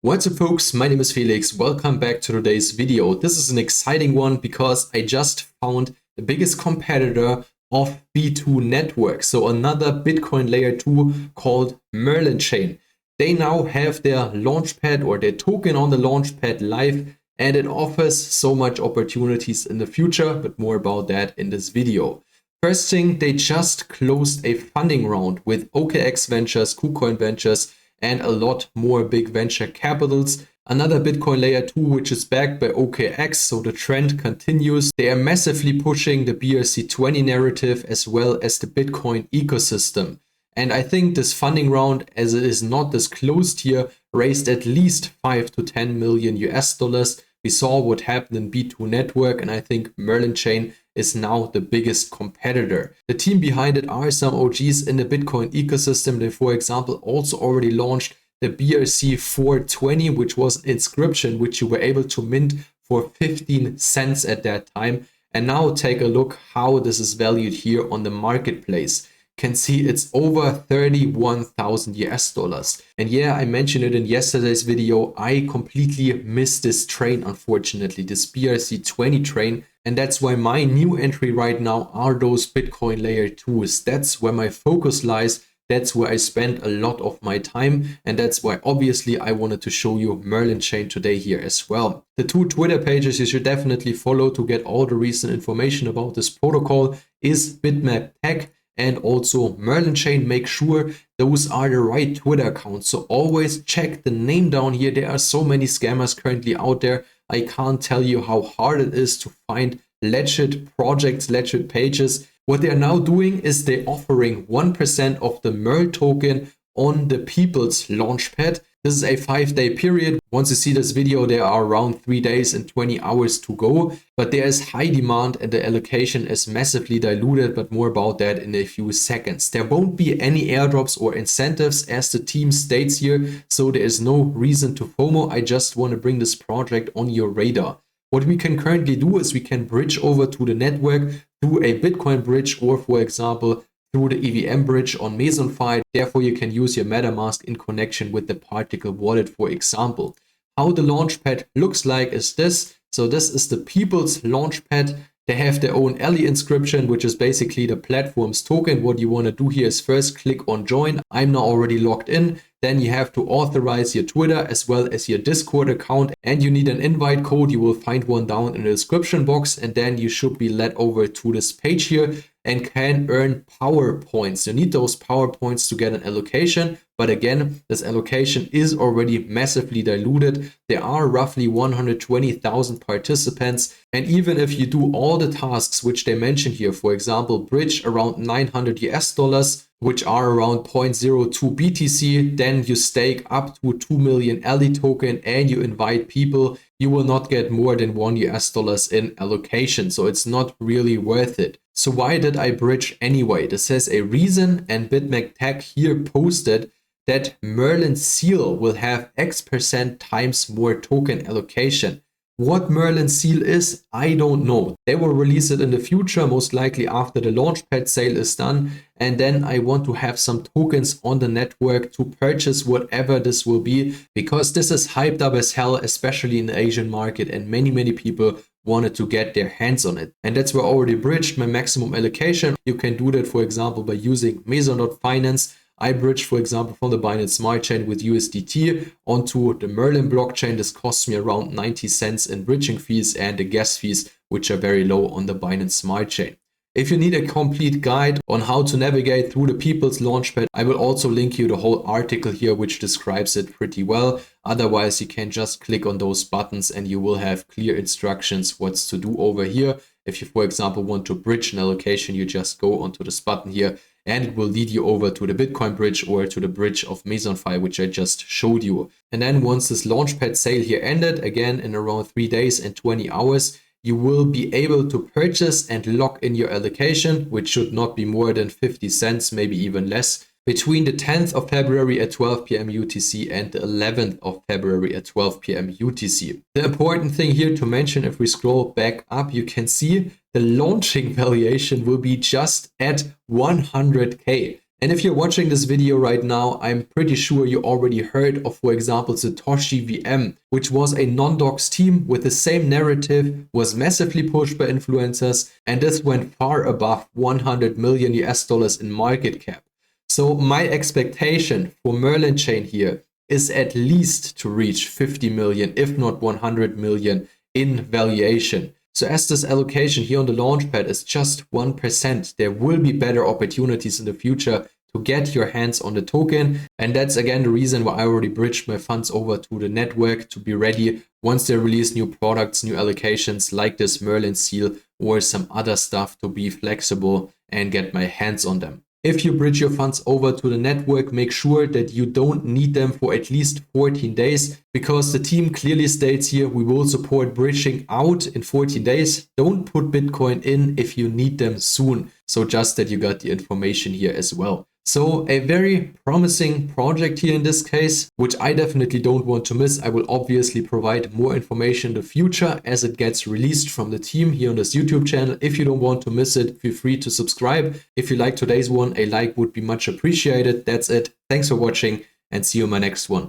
What's up folks, my name is Felix, welcome back to today's video. This is an exciting one because I just found the biggest competitor of B2 network. So another Bitcoin layer 2 called Merlin chain. They now have their Launchpad or their token on the Launchpad live, and it offers so much opportunities in the future, but more about that in this video. First thing, they just closed a funding round with OKX Ventures, KuCoin Ventures, and a lot more big venture capitals. Another Bitcoin layer 2 which is backed by OKX, so the trend continues. They are massively pushing the BRC20 narrative as well as the Bitcoin ecosystem. And I think this funding round, as it is not disclosed here, raised at least 5 to 10 million US dollars. We saw what happened in B2 network, and I think Merlin chain is now the biggest competitor. The team behind it are some OGs in the Bitcoin ecosystem. They, for example, also already launched the BRC 420, which was an inscription which you were able to mint for 15 cents at that time. And now take a look how this is valued here on the marketplace. Can see it's over 31,000 US dollars. And yeah, I mentioned it in yesterday's video. I completely missed this train, unfortunately, this BRC20 train. And that's why my new entry right now are those Bitcoin layer 2s. That's where my focus lies. That's where I spend a lot of my time. And that's why obviously I wanted to show you Merlin chain today here as well. The two Twitter pages you should definitely follow to get all the recent information about this protocol is Bitmap Tech and also Merlin chain. Make sure those are the right Twitter accounts. So always check the name down here. There are so many scammers currently out there. I can't tell you how hard it is to find legit projects, legit pages. What they are now doing is they're offering 1% of the MERL token on the people's Launchpad. This is a 5-day period. Once you see this video, there are around 3 days and 20 hours to go, but there is high demand and the allocation is massively diluted, but more about that in a few seconds. There won't be any airdrops or incentives as the team states here, so there is no reason to FOMO. I just want to bring this project on your radar. What we can currently do is we can bridge over to the network through a Bitcoin bridge or, for example, through the EVM bridge on MesonFi. Therefore, you can use your MetaMask in connection with the Particle wallet, for example. How the Launchpad looks like is this. So this is the people's Launchpad. They have their own Ally inscription, which is basically the platform's token. What you want to do here is first click on join. I'm now already logged in. Then you have to authorize your Twitter as well as your Discord account, and you need an invite code. You will find one down in the description box, and then you should be led over to this page here and can earn power points. You need those power points to get an allocation, but again, this allocation is already massively diluted. There are roughly 120,000 participants, and even if you do all the tasks which they mention here, for example, bridge around 900 US dollars, which are around 0.02 BTC, then you stake up to 2 million Ally token and you invite people, you will not get more than 1 US dollars in allocation. So it's not really worth it. So why did I bridge anyway? This has a reason, and Bitmap Tech here posted that Merlin Seal will have X% times more token allocation. What Merlin Seal is, I don't know. They will release it in the future, most likely after the Launchpad sale is done. And then I want to have some tokens on the network to purchase whatever this will be, because this is hyped up as hell, especially in the Asian market, and many people wanted to get their hands on it. And that's where I already bridged my maximum allocation. You can do that, for example, by using Meson.finance. I bridged, for example, from the Binance Smart Chain with USDT onto the Merlin blockchain. This costs me around 90 cents in bridging fees and the gas fees, which are very low on the Binance Smart Chain. If you need a complete guide on how to navigate through the People's Launchpad, I will also link you the whole article here, which describes it pretty well. Otherwise, you can just click on those buttons and you will have clear instructions what's to do over here. If you, for example, want to bridge an allocation, you just go onto this button here and it will lead you over to the Bitcoin bridge or to the bridge of MesonFi, which I just showed you. And then once this Launchpad sale here ended, again in around 3 days and 20 hours, you will be able to purchase and lock in your allocation, which should not be more than 50 cents, maybe even less, between the 10th of February at 12 p.m. UTC and the 11th of February at 12 p.m. UTC. The important thing here to mention, if we scroll back up, you can see the launching valuation will be just at 100K. And if you're watching this video right now, I'm pretty sure you already heard of, for example, Satoshi VM, which was a non-docs team with the same narrative, was massively pushed by influencers, and this went far above 100 million US dollars in market cap. So my expectation for Merlin chain here is at least to reach 50 million, if not 100 million in valuation. So as this allocation here on the Launchpad is just 1%, there will be better opportunities in the future to get your hands on the token. And that's again the reason why I already bridged my funds over to the network to be ready once they release new products, new allocations like this Merlin seal or some other stuff, to be flexible and get my hands on them. If you bridge your funds over to the network, make sure that you don't need them for at least 14 days, because the team clearly states here, we will support bridging out in 14 days. Don't put Bitcoin in if you need them soon. So just that you got the information here as well. So a very promising project here in this case, which I definitely don't want to miss. I will obviously provide more information in the future as it gets released from the team here on this YouTube channel. If you don't want to miss it, feel free to subscribe. If you like today's one, a like would be much appreciated. That's it. Thanks for watching and see you in my next one.